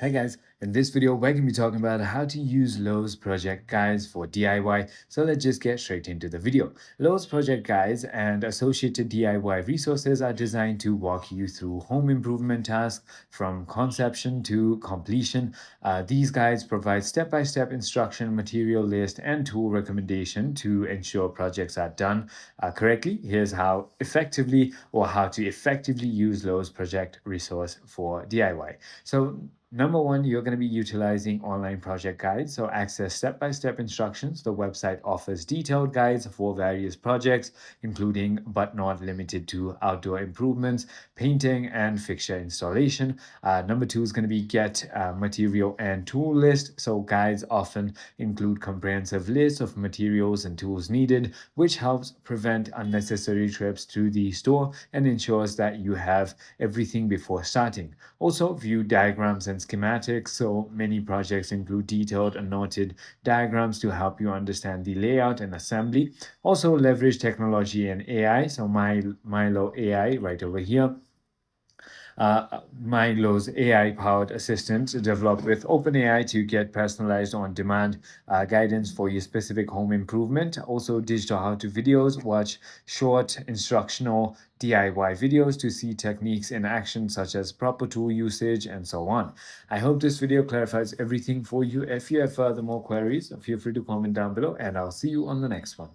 Hey guys, in this video, we're going to be talking about how to use Lowe's project guides for DIY. So let's just get straight into the video. Lowe's project guides and associated DIY resources are designed to walk you through home improvement tasks from conception to completion. These guides provide step-by-step instruction, material list, and tool recommendation to ensure projects are done correctly. Here's how to effectively use Lowe's project resource for DIY. So number one, you're going to be utilizing online project guides. So access step-by-step instructions. The website offers detailed guides for various projects, including but not limited to outdoor improvements, painting, and fixture installation. Number two is going to be get material and tool list. So guides often include comprehensive lists of materials and tools needed, which helps prevent unnecessary trips to the store and ensures that you have everything before starting. Also, view diagrams and schematics. So many projects include detailed and noted diagrams to help you understand the layout and assembly. Also, leverage technology and AI. So Milo AI right over here. Milo's AI-powered assistant developed with OpenAI to get personalized on-demand guidance for your specific home improvement. Also, digital how-to videos. Watch short instructional DIY videos to see techniques in action, such as proper tool usage and so on. I hope this video clarifies everything for you. If you have further more queries, feel free to comment down below, and I'll see you on the next one.